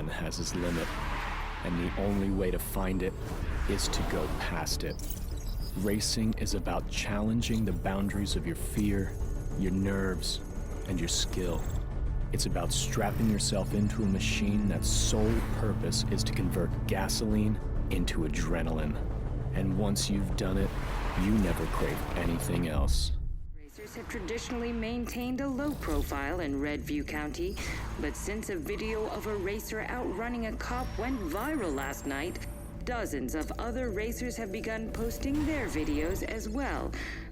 Everyone has his limit, and the only way to find it is to go past it. Racing is about challenging the boundaries of your fear, your nerves, and your skill. It's about strapping yourself into a machine that's sole purpose is to convert gasoline into adrenaline. And once you've done it, you never crave anything else. Racers have traditionally maintained a low profile in Redview County, but since a video of a racer outrunning a cop went viral last night, dozens of other racers have begun posting their videos as well.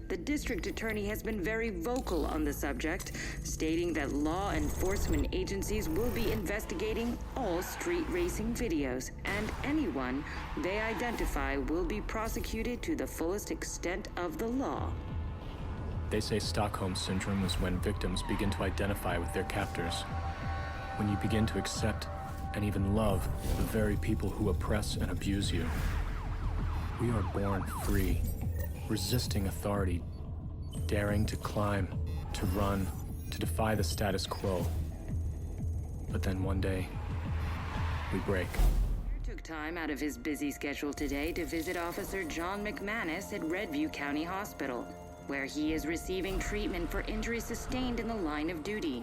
The district attorney has been very vocal on the subject, stating that law enforcement agencies will be investigating all street racing videos, and anyone they identify will be prosecuted to the fullest extent of the law. They say Stockholm Syndrome is when victims begin to identify with their captors. When you begin to accept and even love the very people who oppress and abuse you. We are born free, resisting authority, daring to climb, to run, to defy the status quo. But then one day, we break. Took time out of his busy schedule today to visit Officer John McManus at Redview County Hospital, where he is receiving treatment for injuries sustained in the line of duty.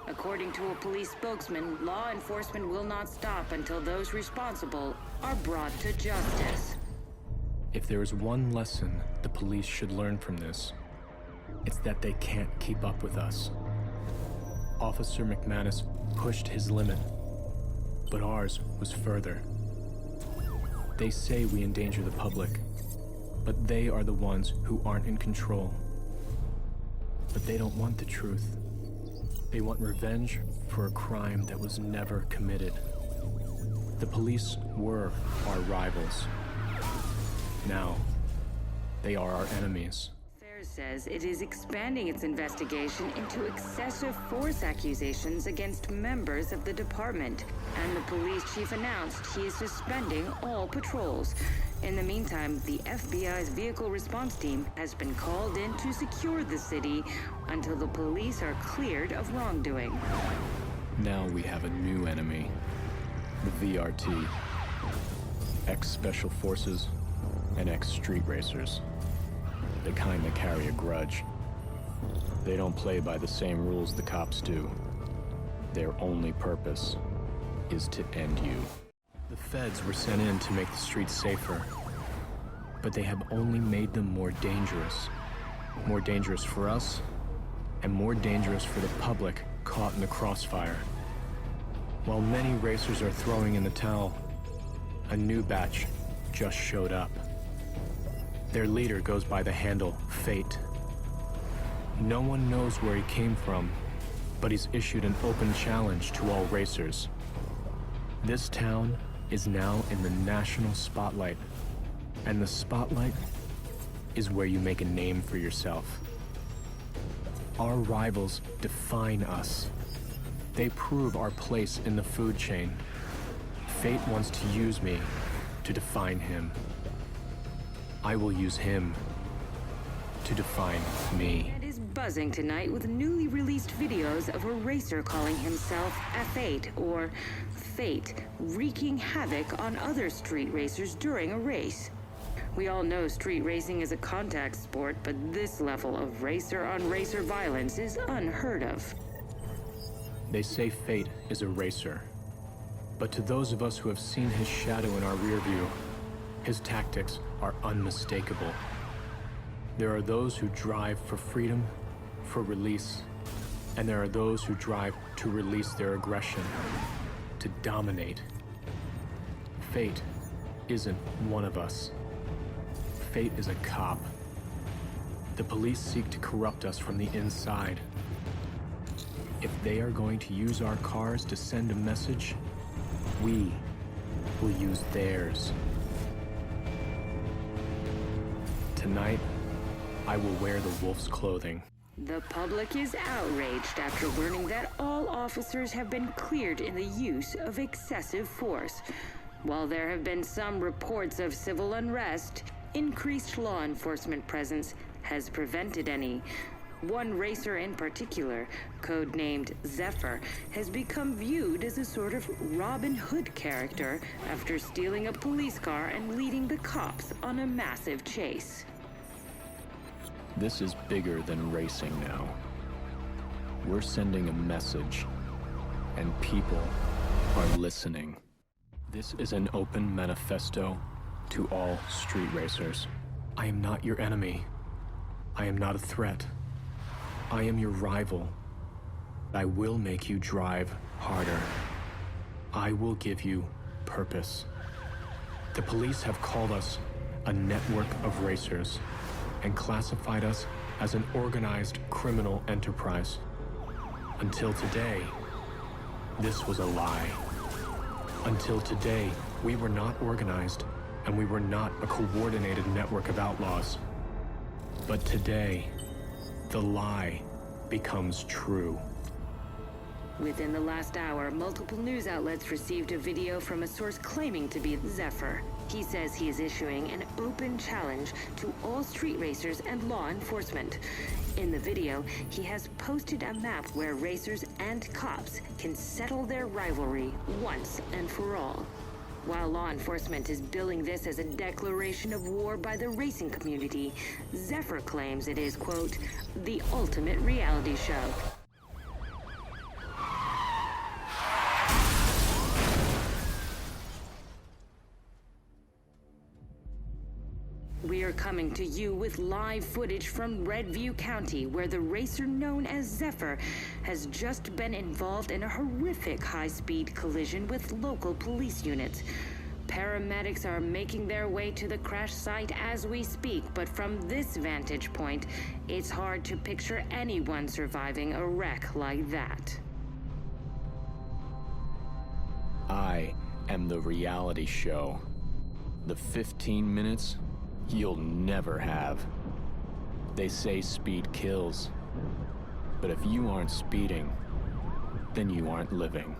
According to a police spokesman, law enforcement will not stop until those responsible are brought to justice. If there is one lesson the police should learn from this, it's that they can't keep up with us. Officer McManus pushed his limit, but ours was further. They say we endanger the public, but they are the ones who aren't in control. But they don't want the truth. They want revenge for a crime that was never committed. The police were our rivals. Now, they are our enemies. FAIR says it is expanding its investigation into excessive force accusations against members of the department, and the police chief announced he is suspending all patrols. In the meantime, the FBI's vehicle response team has been called in to secure the city until the police are cleared of wrongdoing. Now we have a new enemy, the VRT, ex-Special Forces and ex-Street Racers. The kind that carry a grudge. They don't play by the same rules the cops do. Their only purpose is to end you. The feds were sent in to make the streets safer, but they have only made them more dangerous. More dangerous for us, and more dangerous for the public caught in the crossfire. While many racers are throwing in the towel, a new batch just showed up. Their leader goes by the handle Fate. No one knows where he came from, but he's issued an open challenge to all racers. This town is now in the national spotlight, and the spotlight is where you make a name for yourself. Our rivals define us. They prove our place in the food chain. Fate wants to use me to define him. I will use him to define me. It is buzzing tonight with newly released videos of a racer calling himself F8, or Fate, wreaking havoc on other street racers during a race. We all know street racing is a contact sport, but this level of racer-on-racer violence is unheard of. They say Fate is a racer, but to those of us who have seen his shadow in our rear view, his tactics are unmistakable. There are those who drive for freedom, for release, and there are those who drive to release their aggression, to dominate. Fate isn't one of us. Fate is a cop. The police seek to corrupt us from the inside. If they are going to use our cars to send a message, we will use theirs. Tonight, I will wear the wolf's clothing. The public is outraged after learning that all officers have been cleared in the use of excessive force. While there have been some reports of civil unrest, increased law enforcement presence has prevented any. One racer in particular, codenamed Zephyr, has become viewed as a sort of Robin Hood character after stealing a police car and leading the cops on a massive chase. This is bigger than racing now. We're sending a message, and people are listening. This is an open manifesto to all street racers. I am not your enemy. I am not a threat. I am your rival. I will make you drive harder. I will give you purpose. The police have called us a network of racers and classified us as an organized criminal enterprise. Until today, this was a lie. Until today, we were not organized, and we were not a coordinated network of outlaws. But today, the lie becomes true. Within the last hour, multiple news outlets received a video from a source claiming to be Zephyr. He says he is issuing an open challenge to all street racers and law enforcement. In the video, he has posted a map where racers and cops can settle their rivalry once and for all. While law enforcement is billing this as a declaration of war by the racing community, Zephyr claims it is, quote, the ultimate reality show. We are coming to you with live footage from Redview County, where the racer known as Zephyr has just been involved in a horrific high-speed collision with local police units. Paramedics are making their way to the crash site as we speak, but from this vantage point, it's hard to picture anyone surviving a wreck like that. I am the reality show. The 15 minutes you'll never have. They say speed kills, but if you aren't speeding, then you aren't living.